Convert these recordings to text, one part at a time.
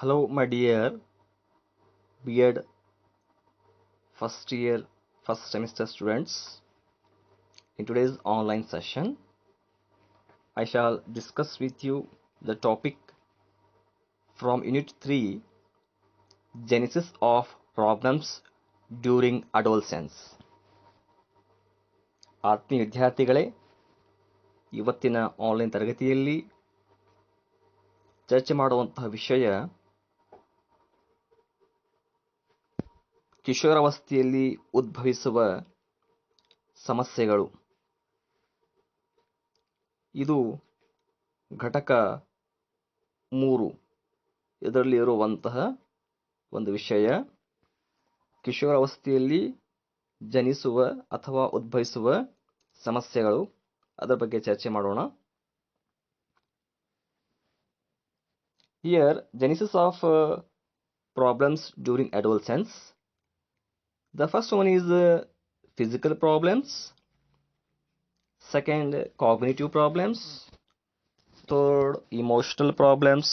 Hello, my dear B.ED first year, first semester students. In today's online session, I shall discuss with you the topic from Unit 3, Genesis of Problems during Adolescence. ಆತ್ಮೀಯ ವಿದ್ಯಾರ್ಥಿಗಳೇ, ಇವತ್ತಿನ online ತರಗತಿಯಲ್ಲಿ ಚರ್ಚೆ ಮಾಡುವಂತಹ ವಿಷಯ ಕಿಶೋರಾವಸ್ಥೆಯಲ್ಲಿ ಉದ್ಭವಿಸುವ ಸಮಸ್ಯೆಗಳು. ಇದು ಘಟಕ 3 ಇದರಲ್ಲಿ ಇರುವಂತಹ ಒಂದು ವಿಷಯ, ಕಿಶೋರಾವಸ್ಥೆಯಲ್ಲಿ ಜನಿಸುವ ಅಥವಾ ಉದ್ಭವಿಸುವ ಸಮಸ್ಯೆಗಳು. ಅದರ ಬಗ್ಗೆ ಚರ್ಚೆ ಮಾಡೋಣ. Here, genesis of problems during adolescence. The first one is physical problems, second cognitive problems, third emotional problems,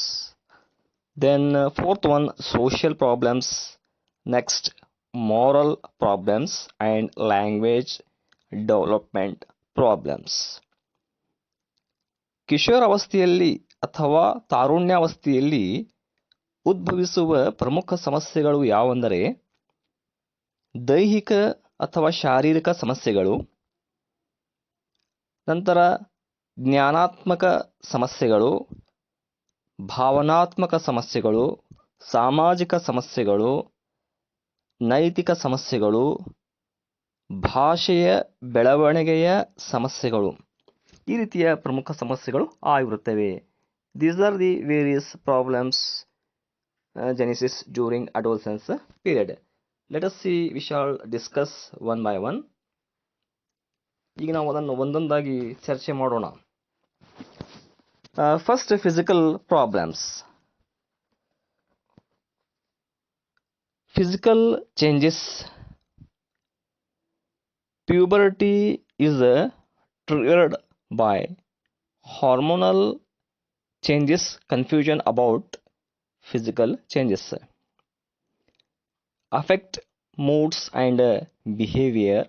then fourth one social problems, next moral problems and language development problems. ಕಿಶೋರಾವಸ್ಥೆಯಲ್ಲಿ ಅಥವಾ ತಾರುಣ್ಯಾವಸ್ಥೆಯಲ್ಲಿ ಉದ್ಭವಿಸುವ ಪ್ರಮುಖ ಸಮಸ್ಯೆಗಳು ಯಾವೆಂದರೆ ದೈಹಿಕ ಅಥವಾ ಶಾರೀರಿಕ ಸಮಸ್ಯೆಗಳು, ನಂತರ ಜ್ಞಾನಾತ್ಮಕ ಸಮಸ್ಯೆಗಳು, ಭಾವನಾತ್ಮಕ ಸಮಸ್ಯೆಗಳು, ಸಾಮಾಜಿಕ ಸಮಸ್ಯೆಗಳು, ನೈತಿಕ ಸಮಸ್ಯೆಗಳು, ಭಾಷೆಯ ಬೆಳವಣಿಗೆಯ ಸಮಸ್ಯೆಗಳು. ಈ ರೀತಿಯ ಪ್ರಮುಖ ಸಮಸ್ಯೆಗಳು ಆಗಿರುತ್ತವೆ. These are the various problems genesis during adolescence period. Let us see, we shall discuss one by one. ಈಗ ನಾವು ಅದನ್ನು ಒಂದೊಂದಾಗಿ ಚರ್ಚೆ ಮಾಡೋಣ. First, physical problems. Physical changes. Puberty is triggered by hormonal changes, confusion about physical changes. Affect moods and behavior.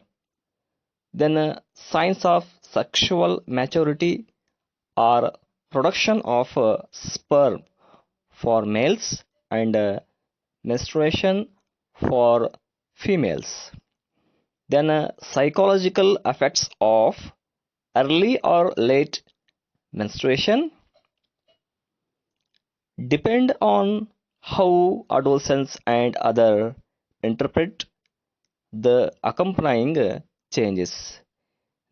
Then signs of sexual maturity are production of sperm for males and menstruation for females. Then psychological effects of early or late menstruation depend on how adolescents and others interpret the accompanying changes.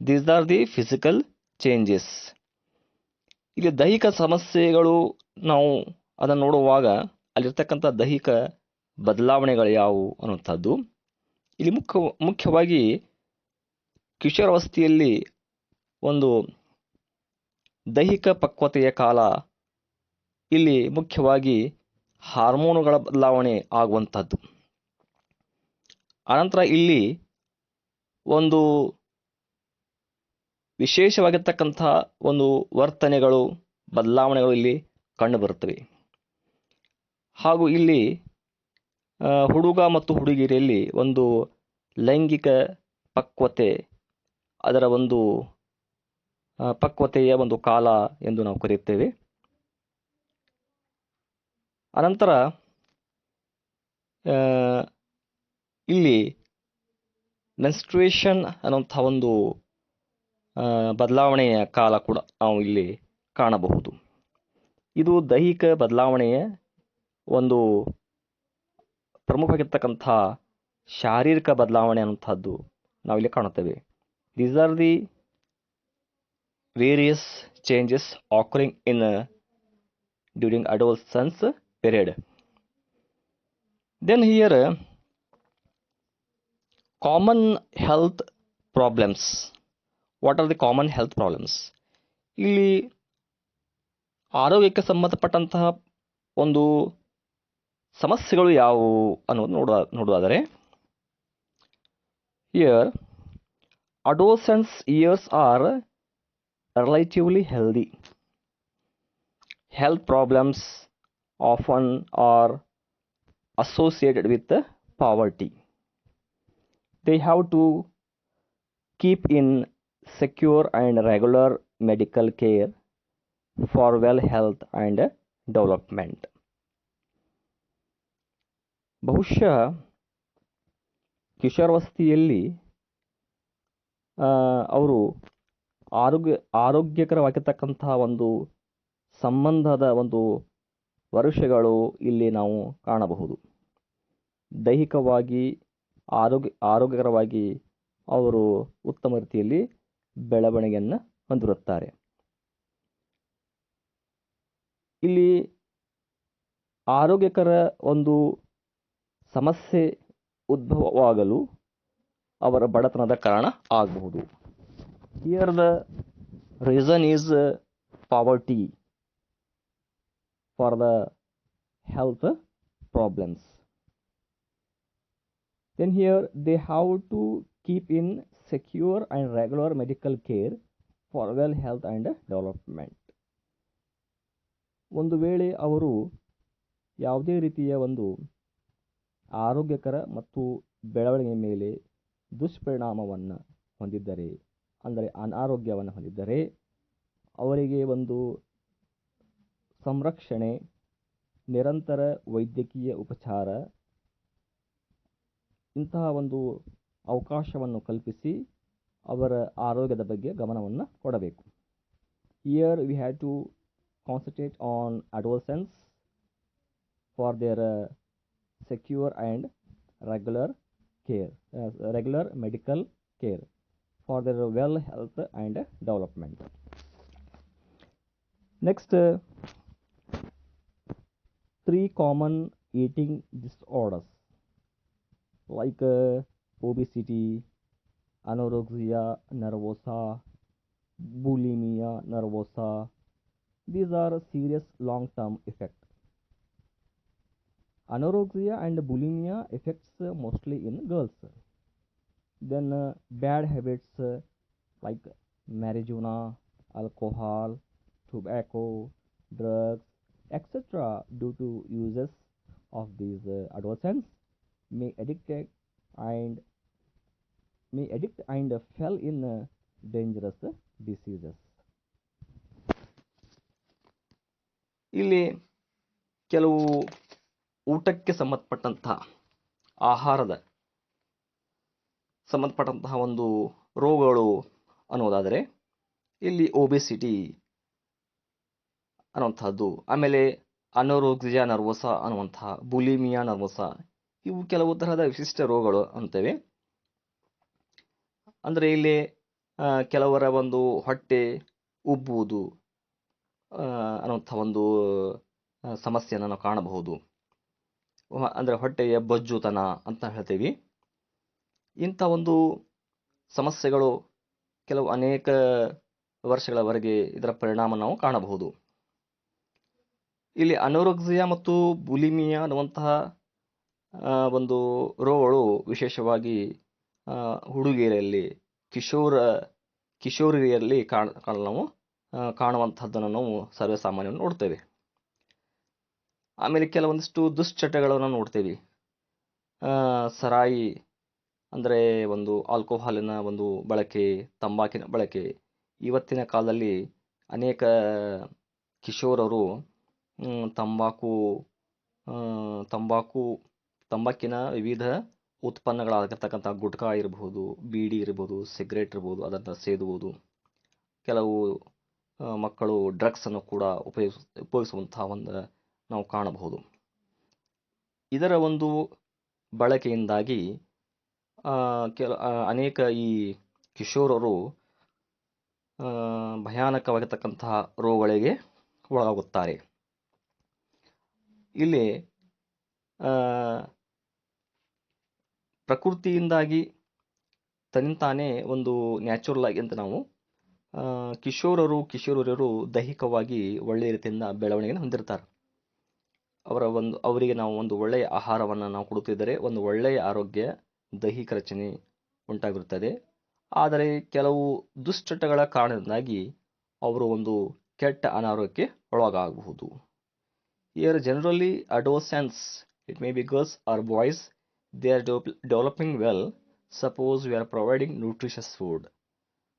These are the physical changes. ಇಲ್ಲಿ ದೈಹಿಕ ಸಮಸ್ಯೆಗಳು, ನಾವು ಅದನ್ನು ನೋಡುವಾಗ ಅಲ್ಲಿರ್ತಕ್ಕಂಥ ದೈಹಿಕ ಬದಲಾವಣೆಗಳು ಯಾವುವು ಅನ್ನುವಂಥದ್ದು. ಇಲ್ಲಿ ಮುಖ್ಯವಾಗಿ ಕಿಶೋರಾವಸ್ಥೆಯಲ್ಲಿ ಒಂದು ದೈಹಿಕ ಪಕ್ವತೆಯ ಕಾಲ. ಇಲ್ಲಿ ಮುಖ್ಯವಾಗಿ ಹಾರ್ಮೋನುಗಳ ಬದಲಾವಣೆ ಆಗುವಂಥದ್ದು. ಅನಂತರ ಇಲ್ಲಿ ಒಂದು ವಿಶೇಷವಾಗಿರ್ತಕ್ಕಂಥ ಒಂದು ವರ್ತನೆಗಳು, ಬದಲಾವಣೆಗಳು ಇಲ್ಲಿ ಕಂಡುಬರುತ್ತವೆ. ಹಾಗೂ ಇಲ್ಲಿ ಹುಡುಗ ಮತ್ತು ಹುಡುಗಿಯರಲ್ಲಿ ಒಂದು ಲೈಂಗಿಕ ಪಕ್ವತೆ, ಅದರ ಒಂದು ಪಕ್ವತೆಯ ಒಂದು ಕಾಲ ಎಂದು ನಾವು ಕರೆಯುತ್ತೇವೆ. ಅನಂತರ ಇಲ್ಲಿ ಮೆನ್ಸ್ಟ್ರುಯೇಷನ್ ಅನ್ನುವಂಥ ಒಂದು ಬದಲಾವಣೆಯ ಕಾಲ ಕೂಡ ನಾವು ಇಲ್ಲಿ ಕಾಣಬಹುದು. ಇದು ದೈಹಿಕ ಬದಲಾವಣೆಯ ಒಂದು ಪ್ರಮುಖವಾಗಿರ್ತಕ್ಕಂಥ ಶಾರೀರಿಕ ಬದಲಾವಣೆ ಅನ್ನುವಂಥದ್ದು ನಾವಿಲ್ಲಿ ಕಾಣುತ್ತೇವೆ. These are the various changes occurring in during adolescence period. Then here common health problems. What are the common health problems? ಇಲ್ಲಿ ಆರೋಗ್ಯಕ್ಕೆ ಸಂಬಂಧಪಟ್ಟಂತಹ ಒಂದು ಸಮಸ್ಯೆಗಳು ಯಾವುವು ಅನ್ನೋದು ನೋಡುವುದಾದರೆ, here adolescence years are relatively healthy. Health problems often are associated with poverty. They have to keep in secure and regular medical care for well health and development. ಬಹುಶಃ ಕಿಶೋರಾವಸ್ಥೆಯಲ್ಲಿ ಅವರು ಆರೋಗ್ಯಕರವಾಗಿರ್ತಕ್ಕಂತಹ ಒಂದು ಸಂಬಂಧದ ಒಂದು ವರ್ಷಗಳು ಇಲ್ಲಿ ನಾವು ಕಾಣಬಹುದು. ದೈಹಿಕವಾಗಿ ಆರೋಗ್ಯಕರವಾಗಿ ಅವರು ಉತ್ತಮ ರೀತಿಯಲ್ಲಿ ಬೆಳವಣಿಗೆಯನ್ನು ಹೊಂದಿರುತ್ತಾರೆ. ಇಲ್ಲಿ ಆರೋಗ್ಯಕರ ಒಂದು ಸಮಸ್ಯೆ ಉದ್ಭವವಾಗಲು ಅವರ ಬಡತನದ ಕಾರಣ ಆಗಬಹುದು. Here the reason is poverty for the health problems. Then here they have to keep in secure and regular medical care for well health and development. ಒಂದು ವೇಳೆ ಅವರು ಯಾವುದೇ ರೀತಿಯ ಒಂದು ಆರೋಗ್ಯಕರ ಮತ್ತು ಬೆಳವಣಿಗೆ ಮೇಲೆ ದುಷ್ಪರಿಣಾಮವನ್ನು ಹೊಂದಿದ್ದರೆ, ಅಂದರೆ ಅನಾರೋಗ್ಯವನ್ನು ಹೊಂದಿದ್ದರೆ, ಅವರಿಗೆ ಒಂದು ಸಂರಕ್ಷಣೆ, ನಿರಂತರ ವೈದ್ಯಕೀಯ ಉಪಚಾರ ಇಂತಹ ಒಂದು ಅವಕಾಶವನ್ನು ಕಲ್ಪಿಸಿ ಅವರ ಆರೋಗ್ಯದ ಬಗ್ಗೆ ಗಮನವನ್ನು ಕೊಡಬೇಕು. Here we have to concentrate on adolescents for their secure and regular medical care for their well health and development. Next, 3 common eating disorders like obesity, anorexia nervosa, bulimia nervosa. These are serious long-term effects. Anorexia and bulimia affects mostly in girls. Then bad habits like marijuana, alcohol, tobacco, drugs, etc. due to uses of these adolescents may addict and fall in dangerous diseases. ಇಲ್ಲಿ ಕೆಲವು ಊಟಕ್ಕೆ ಸಂಬಂಧಪಟ್ಟಂತಹ ಆಹಾರದ ಸಂಬಂಧಪಟ್ಟಂತಹ ಒಂದು ರೋಗಗಳು ಅನ್ನೋದಾದರೆ ಇಲ್ಲಿ ಒಬೆಸಿಟಿ ಅನ್ನುವಂಥದ್ದು, ಆಮೇಲೆ ಅನೋರೋಗ್ಸಿಯಾ ನರ್ವೋಸಾ ಅನ್ನುವಂತಹ, ಬುಲಿಮಿಯಾ ನರ್ವೋಸಾ, ಇವು ಕೆಲವು ತರಹದ ವಿಶಿಷ್ಟ ರೋಗಗಳು ಅಂತೇವೆ. ಅಂದರೆ ಇಲ್ಲಿ ಕೆಲವರ ಒಂದು ಹೊಟ್ಟೆ ಉಬ್ಬುವುದು ಅನ್ನುವಂಥ ಒಂದು ಸಮಸ್ಯೆಯನ್ನು ನಾವು ಕಾಣಬಹುದು. ಅಂದರೆ ಹೊಟ್ಟೆಯ ಬೊಜ್ಜುತನ ಅಂತ ಹೇಳ್ತೀವಿ. ಇಂಥ ಒಂದು ಸಮಸ್ಯೆಗಳು ಕೆಲವು ಅನೇಕ ವರ್ಷಗಳವರೆಗೆ ಇದರ ಪರಿಣಾಮ ನಾವು ಕಾಣಬಹುದು. ಇಲ್ಲಿ ಅನೋರೆಕ್ಸಿಯಾ ಮತ್ತು ಬುಲಿಮಿಯಾ ಅನ್ನುವಂತಹ ಒಂದು ರೋಗಗಳು ವಿಶೇಷವಾಗಿ ಹುಡುಗಿಯರಲ್ಲಿ, ಕಿಶೋರಿಯರಲ್ಲಿ ನಾವು ಕಾಣುವಂಥದ್ದನ್ನು ನಾವು ಸರ್ವೇಸಾಮಾನ್ಯವನ್ನು ನೋಡ್ತೇವೆ. ಆಮೇಲೆ ಕೆಲವೊಂದಿಷ್ಟು ದುಶ್ಚಟಗಳನ್ನು ನೋಡ್ತೇವೆ. ಸರಾಯಿ ಅಂದರೆ ಒಂದು ಆಲ್ಕೋಹಾಲಿನ ಒಂದು ಬಳಕೆ, ತಂಬಾಕಿನ ಬಳಕೆ. ಇವತ್ತಿನ ಕಾಲದಲ್ಲಿ ಅನೇಕ ಕಿಶೋರರು ತಂಬಾಕಿನ ವಿವಿಧ ಉತ್ಪನ್ನಗಳಾಗಿರ್ತಕ್ಕಂಥ ಗುಟ್ಕಾ ಇರಬಹುದು, ಬೀಡಿ ಇರಬಹುದು, ಸಿಗರೇಟ್ ಇರಬಹುದು, ಅದನ್ನು ಸೇದುವುದು. ಕೆಲವು ಮಕ್ಕಳು ಡ್ರಗ್ಸನ್ನು ಕೂಡ ಉಪಯೋಗಿಸುವಂತಹ ಒಂದು ನಾವು ಕಾಣಬಹುದು. ಇದರ ಒಂದು ಬಳಕೆಯಿಂದಾಗಿ ಅನೇಕ ಈ ಕಿಶೋರರು ಭಯಾನಕವಾಗಿರ್ತಕ್ಕಂತಹ ರೋಗಗಳಿಗೆ ಒಳಗಾಗುತ್ತಾರೆ. ಇಲ್ಲಿ ಪ್ರಕೃತಿಯಿಂದಾಗಿ ತನ್ನಿಂತಾನೇ ಒಂದು ನ್ಯಾಚುರಲ್ ಆಗಿ ಅಂತ ನಾವು ಕಿಶೋರಿಯರು ದೈಹಿಕವಾಗಿ ಒಳ್ಳೆಯ ರೀತಿಯಿಂದ ಬೆಳವಣಿಗೆಯನ್ನು ಹೊಂದಿರ್ತಾರೆ. ಅವರಿಗೆ ನಾವು ಒಂದು ಒಳ್ಳೆಯ ಆಹಾರವನ್ನು ನಾವು ಕೊಡುತ್ತಿದ್ದರೆ ಒಂದು ಒಳ್ಳೆಯ ಆರೋಗ್ಯ, ದೈಹಿಕ ರಚನೆ ಉಂಟಾಗಿರುತ್ತದೆ. ಆದರೆ ಕೆಲವು ದುಶ್ಚಟಗಳ ಕಾರಣದಿಂದಾಗಿ ಅವರು ಒಂದು ಕೆಟ್ಟ ಅನಾರೋಗ್ಯಕ್ಕೆ ಒಳಗಾಗಬಹುದು. Here generally adolescents, it may be girls or boys, they are developing well. Suppose we are providing nutritious food,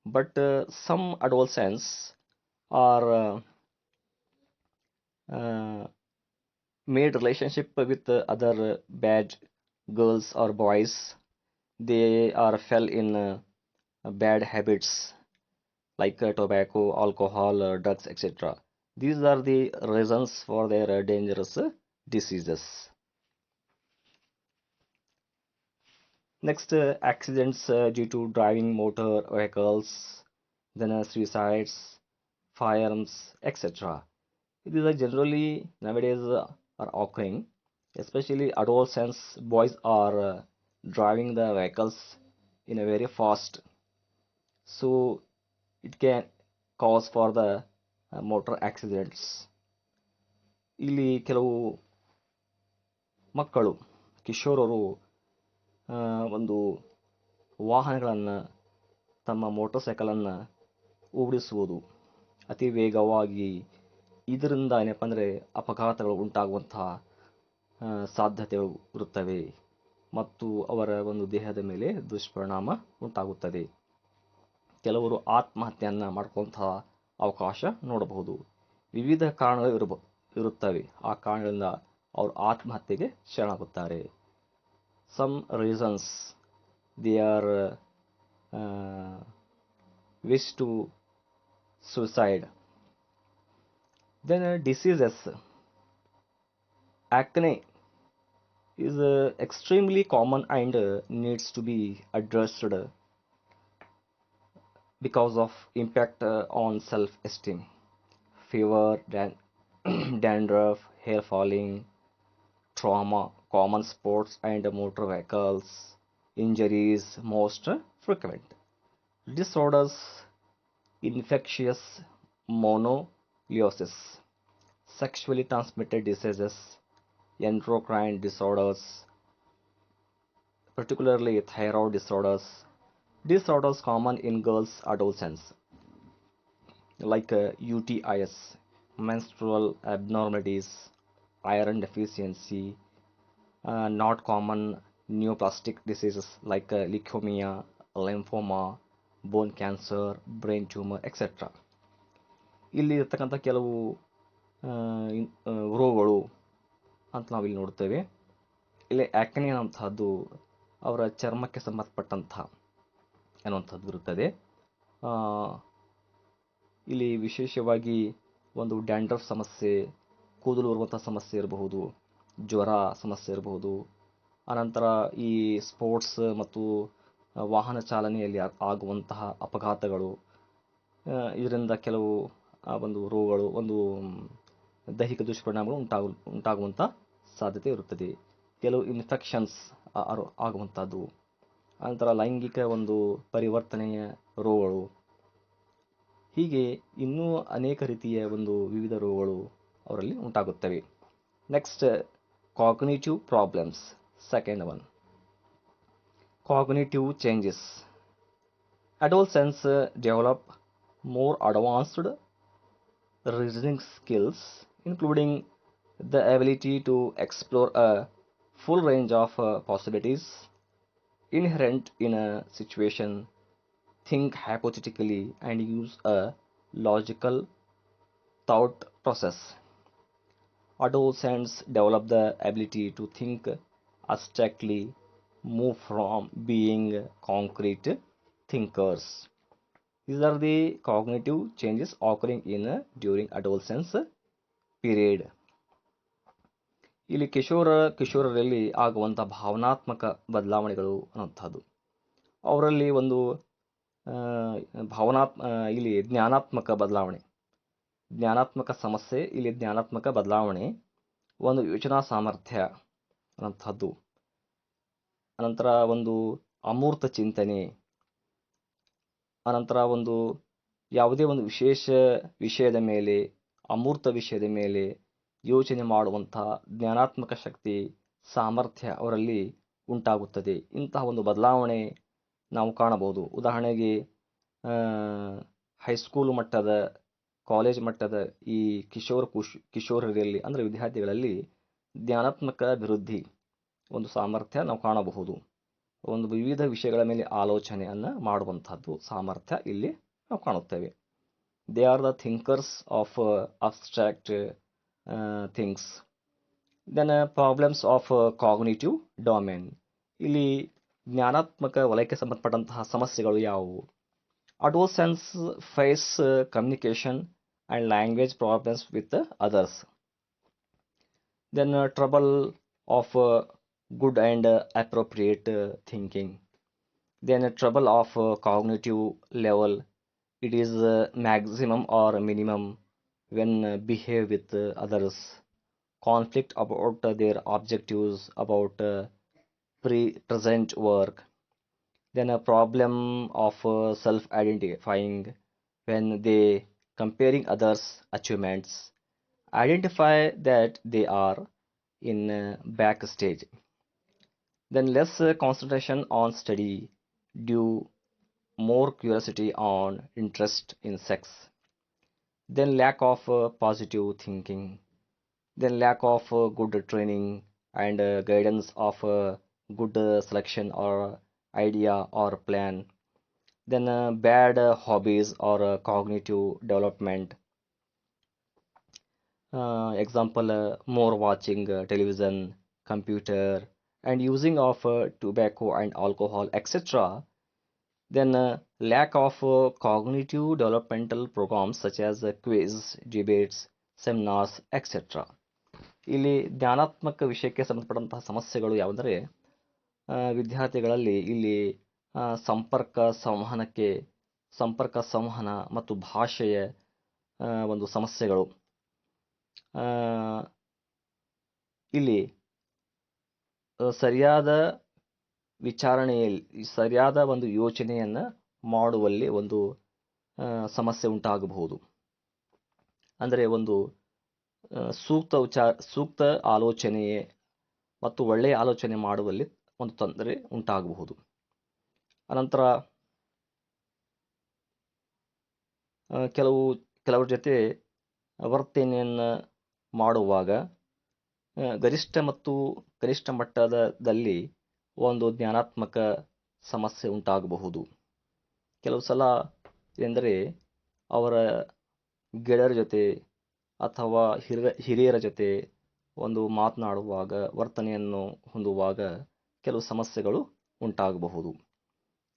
but some adolescents are uh, made relationship with other bad girls or boys. They are fell in bad habits like tobacco, alcohol, drugs, etc. These are the reasons for their dangerous diseases. Next, accidents due to driving motor vehicles, then suicides, firearms, etc. These are generally nowadays are occurring, especially adolescents. Boys are driving the vehicles in a very fast, so it can cause for the motor accidents. ಇಲ್ಲಿ ಕೆಲವು ಮಕ್ಕಳು, ಕಿಶೋರರು ಒಂದು ವಾಹನಗಳನ್ನು, ತಮ್ಮ motor ಸೈಕಲನ್ನು ಓಡಿಸುವುದು ಅತಿ ವೇಗವಾಗಿ, ಇದರಿಂದ ಏನಪ್ಪ ಅಂದರೆ ಅಪಘಾತಗಳು ಉಂಟಾಗುವಂತಹ ಸಾಧ್ಯತೆಗಳು ಇರುತ್ತವೆ ಮತ್ತು ಅವರ ಒಂದು ದೇಹದ ಮೇಲೆ ದುಷ್ಪರಿಣಾಮ ಉಂಟಾಗುತ್ತದೆ. ಕೆಲವರು ಆತ್ಮಹತ್ಯೆಯನ್ನು ಮಾಡ್ಕೊಂತಹ ಅವಕಾಶ ನೋಡಬಹುದು. ವಿವಿಧ ಕಾರಣಗಳು ಇರುತ್ತವೆ. ಆ ಕಾರಣಗಳಿಂದ ಅವರು ಆತ್ಮಹತ್ಯೆಗೆ ಶರಣಾಗುತ್ತಾರೆ. Some reasons they are wish to suicide. Then diseases. Acne is extremely common and needs to be addressed because of impact on self-esteem. Fever, dandruff, hair falling, trauma, common sports and motor vehicles, injuries most frequent. Disorders, infectious mononucleosis, sexually transmitted diseases, endocrine disorders, particularly thyroid disorders common in girls adolescents like UTIs, menstrual abnormalities, iron deficiency, not common neoplastic diseases like leukemia, lymphoma, bone cancer, brain tumor, etc. ಇಲ್ಲಿ ಇರ್ತಕ್ಕಂಥ ಕೆಲವು ರೋಗಗಳು ಅಂತ ನಾವಿಲ್ಲಿ ನೋಡ್ತೇವೆ. ಇಲ್ಲಿ ಆಕ್ನೆ ಅನ್ನುವಂತಹದ್ದು ಅವರ ಚರ್ಮಕ್ಕೆ ಸಂಬಂಧಪಟ್ಟಂತಹ ಅನ್ನುವಂಥದ್ದು ಇರುತ್ತದೆ. ಇಲ್ಲಿ ವಿಶೇಷವಾಗಿ ಒಂದು ಡ್ಯಾಂಡ್ರಫ್ ಸಮಸ್ಯೆ, ಕೂದಲು ಬರುವಂಥ ಸಮಸ್ಯೆ ಇರಬಹುದು, ಜ್ವರ ಸಮಸ್ಯೆ ಇರಬಹುದು. ಅನಂತರ ಈ ಸ್ಪೋರ್ಟ್ಸ್ ಮತ್ತು ವಾಹನ ಚಾಲನೆಯಲ್ಲಿ ಆಗುವಂತಹ ಅಪಘಾತಗಳು, ಇದರಿಂದ ಕೆಲವು ಒಂದು ರೋಗಗಳು, ಒಂದು ದೈಹಿಕ ದುಷ್ಪರಿಣಾಮಗಳು ಉಂಟಾಗುವಂಥ ಸಾಧ್ಯತೆ ಇರುತ್ತದೆ. ಕೆಲವು ಇನ್ಫೆಕ್ಷನ್ಸ್ ಆಗುವಂಥದ್ದು, ಅನಂತರ ಲೈಂಗಿಕ ಒಂದು ಪರಿವರ್ತನೆಯ ರೋಗಗಳು, ಹೀಗೆ ಇನ್ನೂ ಅನೇಕ ರೀತಿಯ ಒಂದು ವಿವಿಧ ರೋಗಗಳು ಅವರಲ್ಲಿ ಉಂಟಾಗುತ್ತವೆ. Next, cognitive problems. Second one, cognitive changes. Adolescents develop more advanced reasoning skills, including the ability to explore a full range of possibilities inherent in a situation, think hypothetically, and use a logical thought process. Adolescents develop the ability to think abstractly, move from being concrete thinkers. These are the cognitive changes occurring during adolescence period. ಇಲ್ಲಿ ಕಿಶೋರರಲ್ಲಿ ಆಗುವಂಥ ಭಾವನಾತ್ಮಕ ಬದಲಾವಣೆಗಳು ಅನ್ನುವಂಥದ್ದು, ಅವರಲ್ಲಿ ಒಂದು ಇಲ್ಲಿ ಜ್ಞಾನಾತ್ಮಕ ಬದಲಾವಣೆ, ಜ್ಞಾನಾತ್ಮಕ ಸಮಸ್ಯೆ, ಇಲ್ಲಿ ಜ್ಞಾನಾತ್ಮಕ ಬದಲಾವಣೆ, ಒಂದು ಯೋಚನಾ ಸಾಮರ್ಥ್ಯ ಅನ್ನುವಂಥದ್ದು, ಅನಂತರ ಒಂದು ಅಮೂರ್ತ ಚಿಂತನೆ, ಅನಂತರ ಒಂದು ಯಾವುದೇ ಒಂದು ವಿಶೇಷ ವಿಷಯದ ಮೇಲೆ, ಅಮೂರ್ತ ವಿಷಯದ ಮೇಲೆ ಯೋಚನೆ ಮಾಡುವಂಥ ಜ್ಞಾನಾತ್ಮಕ ಶಕ್ತಿ, ಸಾಮರ್ಥ್ಯ ಅವರಲ್ಲಿ ಉಂಟಾಗುತ್ತದೆ. ಇಂತಹ ಒಂದು ಬದಲಾವಣೆ ನಾವು ಕಾಣಬಹುದು. ಉದಾಹರಣೆಗೆ ಹೈಸ್ಕೂಲು ಮಟ್ಟದ ಕಾಲೇಜ್ ಮಟ್ಟದ ಈ ಕಿಶೋರರಲ್ಲಿ ಅಂದರೆ ವಿದ್ಯಾರ್ಥಿಗಳಲ್ಲಿ ಜ್ಞಾನಾತ್ಮಕ ಅಭಿವೃದ್ಧಿ ಒಂದು ಸಾಮರ್ಥ್ಯ ನಾವು ಕಾಣಬಹುದು. ಒಂದು ವಿವಿಧ ವಿಷಯಗಳ ಮೇಲೆ ಆಲೋಚನೆಯನ್ನು ಮಾಡುವಂತಹದ್ದು ಸಾಮರ್ಥ್ಯ ಇಲ್ಲಿ ನಾವು ಕಾಣುತ್ತೇವೆ. They are the thinkers of abstract things. Then problems of cognitive domain. ಇಲ್ಲಿ ಜ್ಞಾನಾತ್ಮಕ ವಲಯಕ್ಕೆ ಸಂಬಂಧಪಟ್ಟಂತಹ ಸಮಸ್ಯೆಗಳು ಯಾವುವು? Adolescents face communication and language problems with others. Then trouble of good and appropriate thinking. Then trouble of cognitive level, it is maximum or minimum when behave with others. Conflict about their objectives, about present work. Then a problem of self-identifying when they comparing others' achievements. Identify that they are in backstage. Then less concentration on study, due more curiosity on interest in sex. Then lack of positive thinking. Then lack of good training and guidance of good selection or idea or plan. Then bad hobbies or cognitive development. Example, more watching television, computer, and using of tobacco and alcohol, etc. Then lack of cognitive developmental programs such as quiz, debates, seminars, etc. ಇಲ್ಲಿ ಜ್ಞಾನಾತ್ಮಕ ವಿಷಯಕ್ಕೆ ಸಂಬಂಧಪಟ್ಟಂತಹ ಸಮಸ್ಯೆಗಳು ಯಾವುದಂದರೆ ವಿದ್ಯಾರ್ಥಿಗಳಲ್ಲಿ ಇಲ್ಲಿ ಸಂಪರ್ಕ ಸಂವಹನ ಮತ್ತು ಭಾಷೆಯ ಒಂದು ಸಮಸ್ಯೆಗಳು. ಇಲ್ಲಿ ಸರಿಯಾದ ವಿಚಾರಣೆಯಲ್ಲಿ ಸರಿಯಾದ ಒಂದು ಯೋಚನೆಯನ್ನು ಮಾಡುವಲ್ಲಿ ಒಂದು ಸಮಸ್ಯೆ ಉಂಟಾಗಬಹುದು. ಅಂದರೆ ಒಂದು ಸೂಕ್ತ ಆಲೋಚನೆಯೇ ಮತ್ತು ಒಳ್ಳೆಯ ಆಲೋಚನೆ ಮಾಡುವಲ್ಲಿ ಒಂದು ತೊಂದರೆ ಉಂಟಾಗಬಹುದು. ಅನಂತರ ಕೆಲವರ ಜೊತೆ ವರ್ತನೆಯನ್ನು ಮಾಡುವಾಗ ಗರಿಷ್ಠ ಮತ್ತು ಕನಿಷ್ಠ ಮಟ್ಟದಲ್ಲಿ ಒಂದು ಜ್ಞಾನಾತ್ಮಕ ಸಮಸ್ಯೆ ಉಂಟಾಗಬಹುದು. ಕೆಲವು ಸಲ ಎಂದರೆ ಅವರ ಗೆಳೆಯರ ಜೊತೆ ಅಥವಾ ಹಿರಿಯರ ಜೊತೆ ಒಂದು ಮಾತನಾಡುವಾಗ ವರ್ತನೆಯನ್ನು ಹೊಂದುವಾಗ ಕೆಲವು ಸಮಸ್ಯೆಗಳು ಉಂಟಾಗಬಹುದು.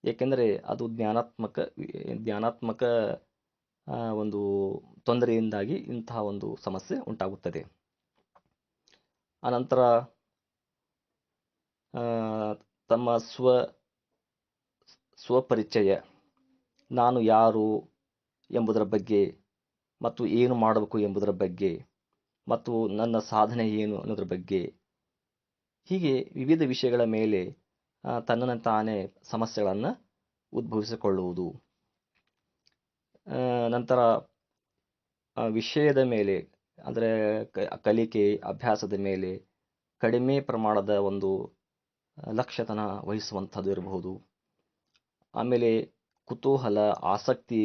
ಏಕೆಂದರೆ ಅದು ಜ್ಞಾನಾತ್ಮಕ ಒಂದು ತೊಂದರೆಯಿಂದಾಗಿ ಇಂತಹ ಒಂದು ಸಮಸ್ಯೆ ಉಂಟಾಗುತ್ತದೆ. ಅನಂತರ ತಮ್ಮ ಸ್ವಪರಿಚಯ, ನಾನು ಯಾರು ಎಂಬುದರ ಬಗ್ಗೆ ಮತ್ತು ಏನು ಮಾಡಬೇಕು ಎಂಬುದರ ಬಗ್ಗೆ ಮತ್ತು ನನ್ನ ಸಾಧನೆ ಏನು ಅನ್ನೋದ್ರ ಬಗ್ಗೆ, ಹೀಗೆ ವಿವಿಧ ವಿಷಯಗಳ ಮೇಲೆ ತನ್ನನ್ನು ತಾನೇ ಸಮಸ್ಯೆಗಳನ್ನು ಉದ್ಭವಿಸಿಕೊಳ್ಳುವುದು. ನಂತರ ವಿಷಯದ ಮೇಲೆ ಅಂದರೆ ಕಲಿಕೆ ಅಭ್ಯಾಸದ ಮೇಲೆ ಕಡಿಮೆ ಪ್ರಮಾಣದ ಒಂದು ಲಕ್ಷ್ಯತನ ವಹಿಸುವಂಥದ್ದು ಇರಬಹುದು. ಆಮೇಲೆ ಕುತೂಹಲ, ಆಸಕ್ತಿ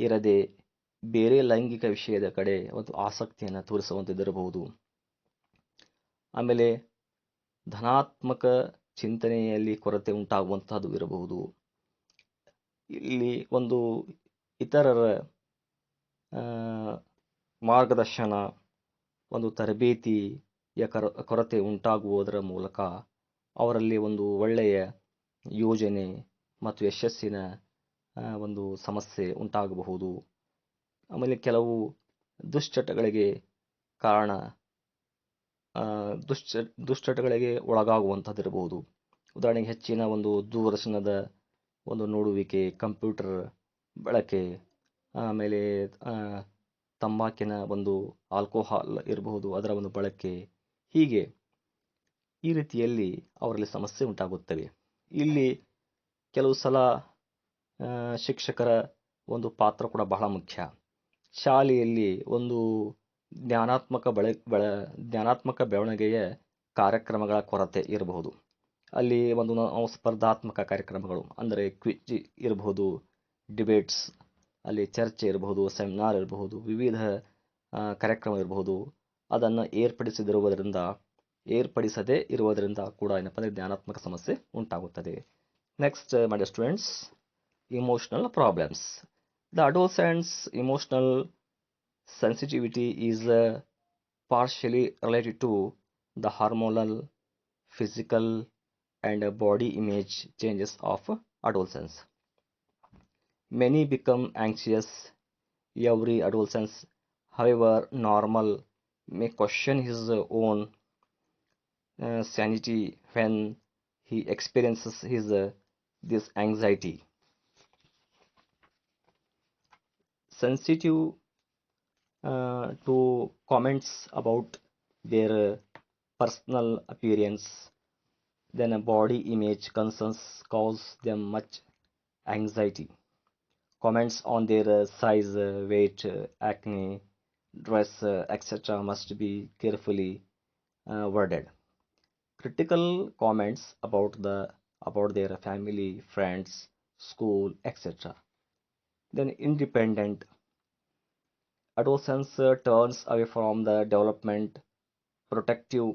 ಇರದೆ ಬೇರೆ ಲೈಂಗಿಕ ವಿಷಯದ ಕಡೆ ಒಂದು ಆಸಕ್ತಿಯನ್ನು ತೋರಿಸುವಂಥದ್ದಿರಬಹುದು. ಆಮೇಲೆ ಧನಾತ್ಮಕ ಚಿಂತನೆಯಲ್ಲಿ ಕೊರತೆ ಉಂಟಾಗುವಂತಹದ್ದು ಇರಬಹುದು. ಇಲ್ಲಿ ಒಂದು ಇತರರ ಮಾರ್ಗದರ್ಶನ, ಒಂದು ತರಬೇತಿಯ ಕೊರತೆ ಉಂಟಾಗುವುದರ ಮೂಲಕ ಅವರಲ್ಲಿ ಒಂದು ಒಳ್ಳೆಯ ಯೋಜನೆ ಮತ್ತು ಯಶಸ್ಸಿನ ಒಂದು ಸಮಸ್ಯೆ ಉಂಟಾಗಬಹುದು. ಆಮೇಲೆ ಕೆಲವು ದುಶ್ಚಟಗಳಿಗೆ ಒಳಗಾಗುವಂಥದ್ದಿರಬಹುದು. ಉದಾಹರಣೆಗೆ ಹೆಚ್ಚಿನ ಒಂದು ದೂರದರ್ಶನದ ಒಂದು ನೋಡುವಿಕೆ, ಕಂಪ್ಯೂಟರ್ ಬಳಕೆ, ಆಮೇಲೆ ತಂಬಾಕಿನ ಒಂದು ಆಲ್ಕೋಹಾಲ್ ಇರಬಹುದು ಅದರ ಒಂದು ಬಳಕೆ, ಹೀಗೆ ಈ ರೀತಿಯಲ್ಲಿ ಅವರಲ್ಲಿ ಸಮಸ್ಯೆ ಉಂಟಾಗುತ್ತವೆ. ಇಲ್ಲಿ ಕೆಲವು ಸಲ ಶಿಕ್ಷಕರ ಒಂದು ಪಾತ್ರ ಕೂಡ ಬಹಳ ಮುಖ್ಯ. ಶಾಲೆಯಲ್ಲಿ ಒಂದು ಜ್ಞಾನಾತ್ಮಕ ಬೆಳವಣಿಗೆಯ ಕಾರ್ಯಕ್ರಮಗಳ ಕೊರತೆ ಇರಬಹುದು. ಅಲ್ಲಿ ಒಂದು ಸ್ಪರ್ಧಾತ್ಮಕ ಕಾರ್ಯಕ್ರಮಗಳು ಅಂದರೆ ಕ್ವಿಜ್ ಇರಬಹುದು, ಡಿಬೇಟ್ಸ್ ಅಲ್ಲಿ ಚರ್ಚೆ ಇರಬಹುದು, ಸೆಮಿನಾರ್ ಇರಬಹುದು, ವಿವಿಧ ಕಾರ್ಯಕ್ರಮ ಇರಬಹುದು. ಅದನ್ನು ಏರ್ಪಡಿಸದೇ ಇರುವುದರಿಂದ ಕೂಡ ಏನಪ್ಪ ಅಂದರೆ ಜ್ಞಾನಾತ್ಮಕ ಸಮಸ್ಯೆ ಉಂಟಾಗುತ್ತದೆ. Next my dear students, emotional problems. The adolescents emotional sensitivity is partially related to the hormonal, physical, and body image changes of adolescents. Many become anxious. Every adolescent, however normal, may question his own sanity when he experiences this anxiety. Sensitive to comments about their personal appearance, then a body image concerns cause them much anxiety. Comments on their size, weight, acne, dress, etc. must be carefully worded. Critical comments about their family, friends, school, etc. Then independent. Adolescence turns away from the development protective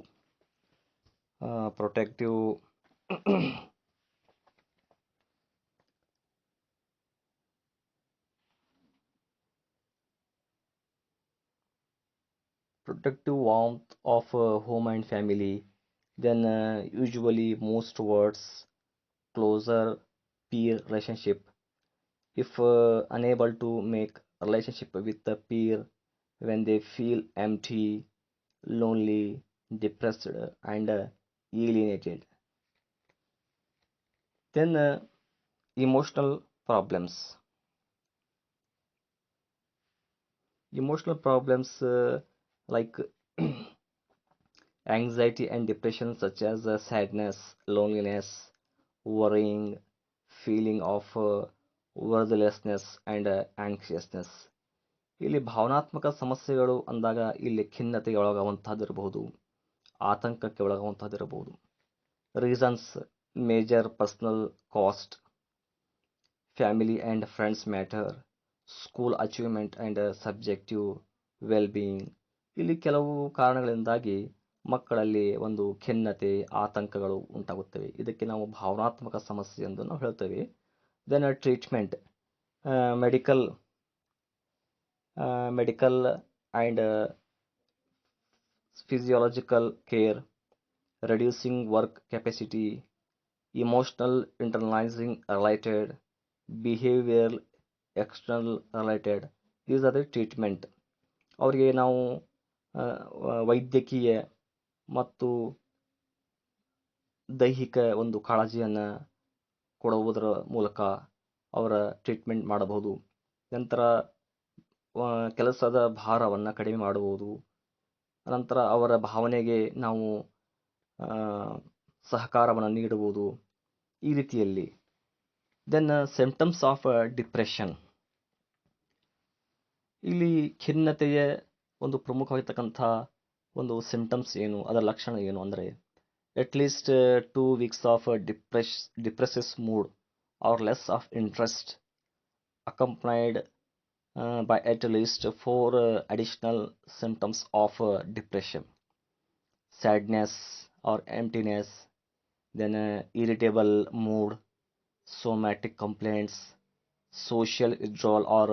protective warmth of home and family, then usually moves towards closer peer relationship. If unable to make relationship with the peer, when they feel empty, lonely, depressed, and alienated. Then emotional problems. Emotional problems like anxiety and depression, such as sadness, loneliness, worrying, feeling of worthlessness, and anxiousness. ಇಲ್ಲಿ ಭಾವನಾತ್ಮಕ ಸಮಸ್ಯೆಗಳು ಅಂದಾಗ ಇಲ್ಲಿ ಖಿನ್ನತೆಗೆ ಒಳಗಾಗುವಂತಹದ್ದಿರಬಹುದು, ಆತಂಕಕ್ಕೆ ಒಳಗಾಗುವಂತಹದ್ದಿರಬಹುದು. Reasons: major personal cost, family and friends matter, school achievement and subjective well being. ಇಲ್ಲಿ ಕೆಲವು ಕಾರಣಗಳಿಂದಾಗಿ ಮಕ್ಕಳಲ್ಲಿ ಒಂದು ಖಿನ್ನತೆ, ಆತಂಕಗಳು ಉಂಟಾಗುತ್ತವೆ. ಇದಕ್ಕೆ ನಾವು ಭಾವನಾತ್ಮಕ ಸಮಸ್ಯೆ ಎಂದು ನಾವು ಹೇಳ್ತೇವೆ. Then treatment: medical and physiological care, reducing work capacity, emotional internalizing related, behavioral external related. These are the treatment. ಅವರಿಗೆ ನಾವು ವೈದ್ಯಕೀಯ ಮತ್ತು ದೈಹಿಕ ಒಂದು ಕಾಳಜಿಯನ್ನು ಕೊಡುವುದರ ಮೂಲಕ ಅವರ ಟ್ರೀಟ್ಮೆಂಟ್ ಮಾಡಬಹುದು. ನಂತರ ಕೆಲಸದ ಭಾರವನ್ನು ಕಡಿಮೆ ಮಾಡಬಹುದು. ನಂತರ ಅವರ ಭಾವನೆಗೆ ನಾವು ಸಹಕಾರವನ್ನು ನೀಡಬಹುದು ಈ ರೀತಿಯಲ್ಲಿ. Then symptoms of depression. ಇಲ್ಲಿ ಖಿನ್ನತೆಯ ಒಂದು ಪ್ರಮುಖವಾಗಿರ್ತಕ್ಕಂಥ ಒಂದು ಸಿಂಪ್ಟಮ್ಸ್ ಏನು, ಅದರ ಲಕ್ಷಣ ಏನು ಅಂದರೆ, at least 2 weeks of depressive mood or less of interest, accompanied by at least 4 additional symptoms of depression: sadness or emptiness, then irritable mood, somatic complaints, social withdrawal or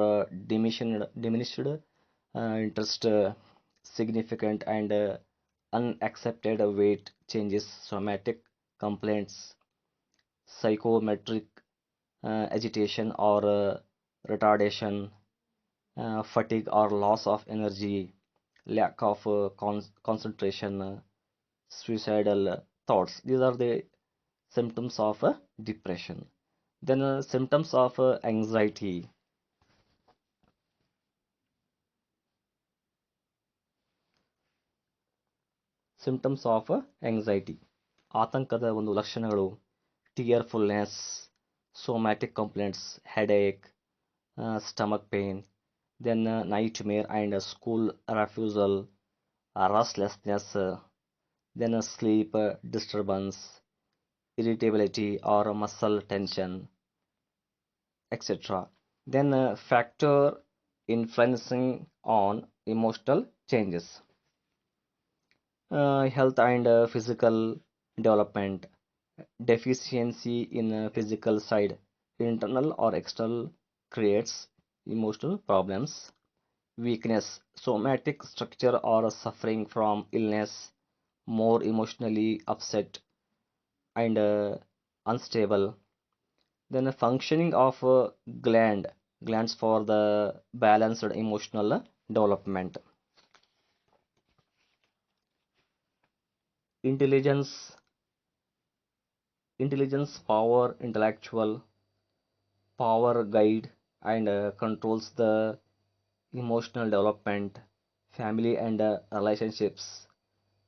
diminished interest, significant and unaccepted weight changes, somatic complaints, psychometric agitation or retardation, fatigue or loss of energy, lack of concentration, suicidal thoughts. These are the symptoms of depression. Then symptoms of anxiety. Symptoms of anxiety. ಆತಂಕದ ಒಂದು ಲಕ್ಷಣಗಳು: tearfulness, somatic complaints, headache, stomach pain, then nightmare and school refusal, restlessness, then sleep disturbance, irritability or muscle tension, etc. Then factor influencing on emotional changes, health and physical development, deficiency in physical side, internal or external, creates emotional problems. Weakness, somatic structure or suffering from illness, more emotionally upset and unstable. Then a functioning of glands for the balanced emotional development. Intelligence, power, intellectual power guide and controls the emotional development, family and relationships.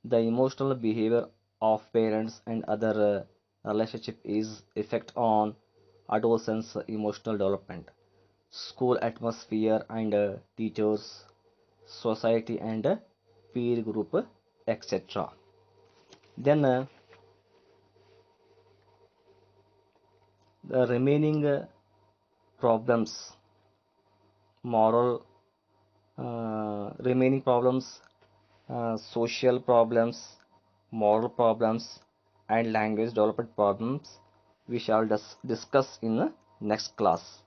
The emotional behavior of parents and other relationship is effect on adolescents' emotional development. School atmosphere and teachers, society and peer group, etc. Then the remaining problems, moral remaining problems, social problems, moral problems, and language development problems we shall discuss in the next class.